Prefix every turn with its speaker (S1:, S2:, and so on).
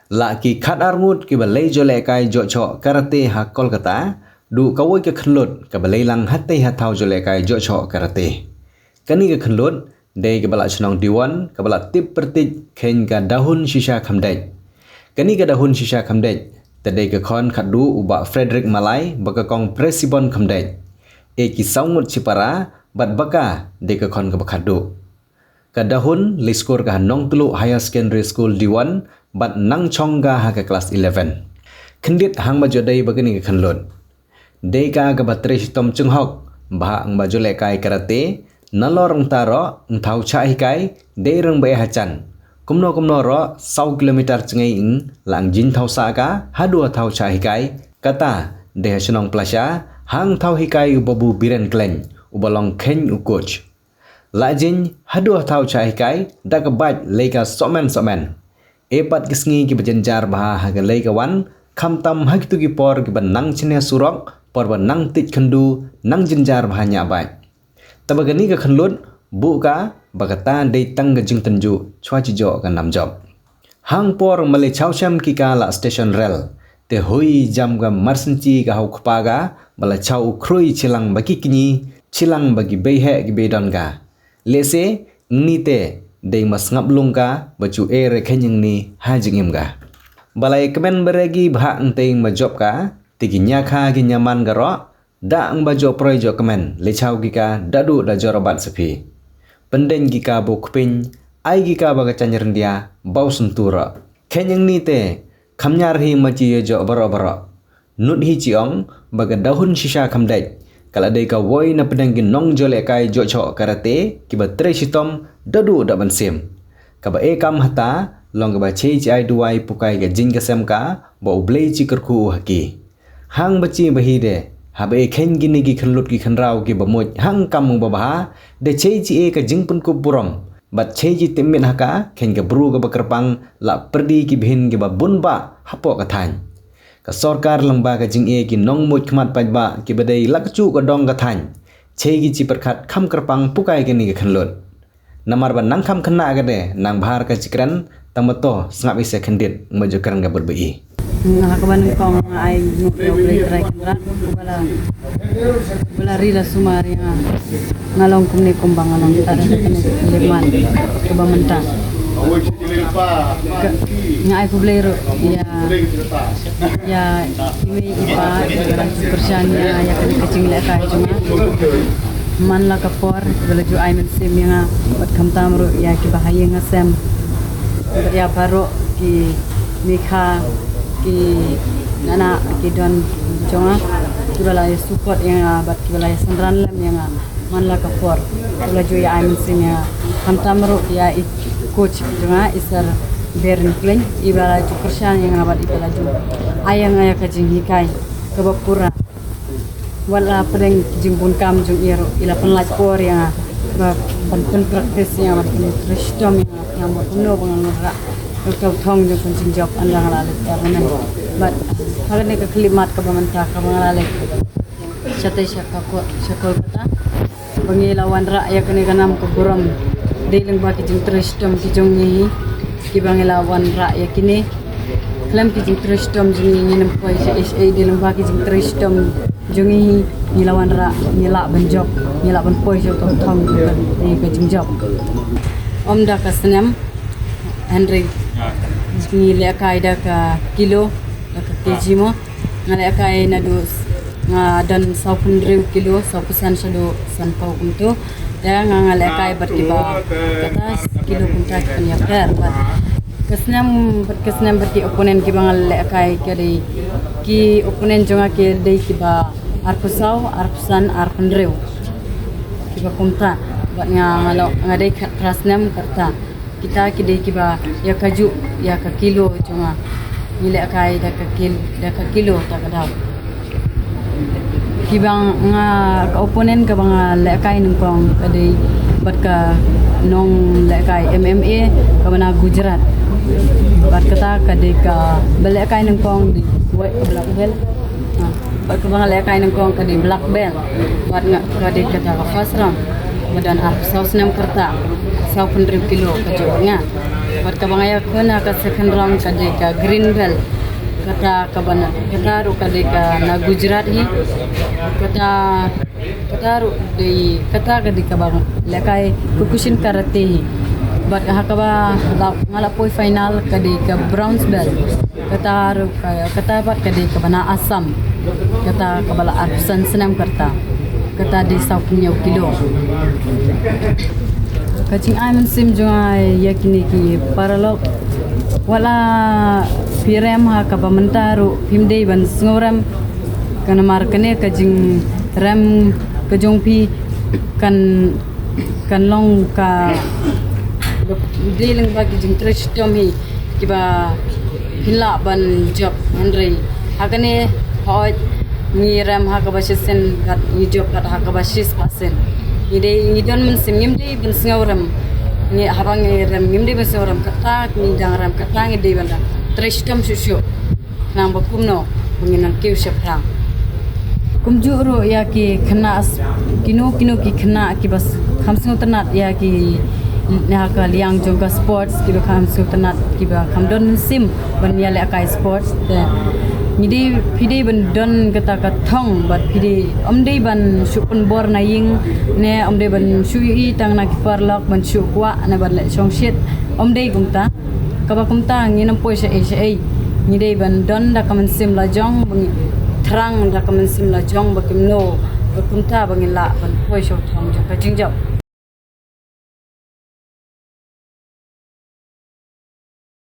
S1: Laki khat armut ki balai jole kai jocho karate ha Kolkata du kawoi ke khnlut ke balai lang hatte ha thau jole kai jocho karate. Kani ke khnlut dei ke balak chnong diwan ke balak tip pertik khen ka dahun shisha khamdej. Kani ke dahun shisha khamdej tadei ke khon khadu uba Frederick Malai baka kong presibon khamdej. E ki saungut cipara bat baka dei ke khon ke bakhadu. Kadahun liskor ka Nong Telu Higher Secondary School Diwan bat nang chongga ha ka kelas 11. Kendit hang bajo dei bagani ka khanlot. Dei ka ka batrish tom chunghok bah ang bajo le kai karate nalorang taro ngthau cha hi kai dei rang bai hachan. Kumno ro 100 kilometer chengai ing lang jin thau sa ka hadu thau cha hi kai kata de hasnong plasha hang thau hi kai babu biren kleng ubalong khen u coach. Lajin hadu thau chai kai da ka bat leika somen. Epat kisngi ki bajanjar bah ha ga leika wan kham tam hak tu ki por ki banang chine surok por banang tit khandu nang jinjar bah nya bai. Tabagani ka khanlut bu ka bagata dei tang ga jing tanju chwa chi jo ka nam job. Hang por male chawcham ki ka la station rail te hoi jam ga marsanchi ga hau khpa ga bala chaw khroi chilang baki kini chilang bagi behe ki bedon ga. Lese nite dei mas ngap lungka baju re khenyang ni hajingim ga. Balai kemen beregi bha enteng ma job ka tigi nyakha gi nyaman garo da ang bajo projo kemen lechau gi ka dadu da jorobat sepi. Pendeng gi ka bu kpin ai gi ka baga chanyer dia bau sentura. Khenyang nite khamnyar hi maji jo baro. Nut hi chiong baga dahun shisha khamdej. Kalau dei ka woi na pedang ki nong jole kai jocho karate ki ba tre sitom dadu da bansim ka ba ekam hata long ka ba chei ai duai pukai ga jing ka sem ka ba ublei chi kerku haki hang bachi bahi de ha ba khen gini ki khanlut ki khanrau ki ba moj hang kam ba ba de chei chi e ka jing pun ku purom bat chei ji timmin haka khen ka bru ka ba kerpang la perdi ki bhin ki ba bun ba hapo ka than ka sarkar lamba ka jing e ki nong moj khmat paj ba ki badai lakchu ka dong ka than chegi chi perkhat kham kerpang pukai ke ni ka khanlot namar ban nang kham khna ga de nang bhar ka chikran tamato snap ise khandit majo karan ga berbi
S2: nga ka ban kong ai no yo play try kra bala rila sumari ngalong kumni kumbang ngalong tara ka leman ka ba menta nga ai kublero ya ini ipa kerjanya ya kan kecing le ka cuma man la ka por bela ju ai men sim nga bat kham tamro ya ki bahaya nga sem ya baro ki mikha ki nana ki don jonga ki bala support yang bat ki bala sandran lem yang man la ka por bela ju ya ai men sim ya kham tamro ya coach jonga isar Bern Klein ibala ju kerjaan yang abad ibala ju ayang aya ka jing hikai ka bapura wala pedeng jing bun kam jung iro ila penlaj por yang ba pen praktis yang abad ini tristom yang mo no bangang ra ka thong jung kun jing job andang ala karena bat hal ne ka klimat ka bamanta ka bangala chate shakko kata bangilawan ra ya kene kanam ko buram deling ba ki jing tristom ki jung ni ki bangilawan ra ya kini klam ki jing tristom jing ni nem ko SA di lembah ki jing tristom jing ni lawan ra nyela banjok nyela ban poi jo tong tong ni ka jing job om da ka senam Henry ni le kai da ka kilo da ka kg mo ngale kai na dos nga dan 100 kilo 100% sado san pau kunto da nga ngale kai bar ki ba kata kilo kunta kan ya per kesnam berarti oponen ki bangal le kai kali ki oponen jonga ki dei ki ba arpusan arpendreu ki ba kumta buat ngalo ngadai krasnam karta kita ki dei ki ba ya kaju ya ka kilo jonga ni le kai da ka kilo ta kada ki bang nga ka oponen ka bang le kai nung kong kadai bat ka nong le kai MMA ka bana Gujarat bat kata kadai ka bele kai nung kong di white black belt bat ka bang le kai nung kong kadai black belt bat nga kadai kata ka first round badan saus nem kerta 100 kilo ka jawnya Bat kabangaya kuna ka second round kade ka green belt kata kabana kata ru kade ka na Gujarat hi kata ru de kata kade ka bang lekai kukushin karate hi bat hakaba ngala poi final kade ka bronze belt kata ru kata bat kade ka bana Assam kata kabala arsan senam karta kata di South New kilo kacing aiman sim jungai yakini ki paralog wala pirem ha ka pamentaru himdei ban sngorem kana markane kajing rem kajong pi kan long ka dealing bagi jing trash tomi kiba hila ban job andre hakane hoy ni rem ha ka basisen kat ni job kat ha ka basis pasen ide don men simim dei ban sngorem ni habang rem ngimde ban sngorem kata ni dang rem kata ngi dei ban trash tom shushu nang bakumno menginang kiu syapang kumjuro ya ki khana kino ki khana ki bas khamsung tanat ya ki na ka liang jongka sports ki ba khamsung tanat ki ba khamdon sim ban ya le akai sports Nidi pide ban don kata kathong bat pide omde ban supun bor na ying ne omde ban shui tang na kiparlok ban shu kwa na ban le chong shit omde kumta kaba kumta nginam poisa ai nidi ban don da kamen sim la jong bang thrang da kamen sim la jong bakim no kumta bangin la ban poisa thong jo ka jingjap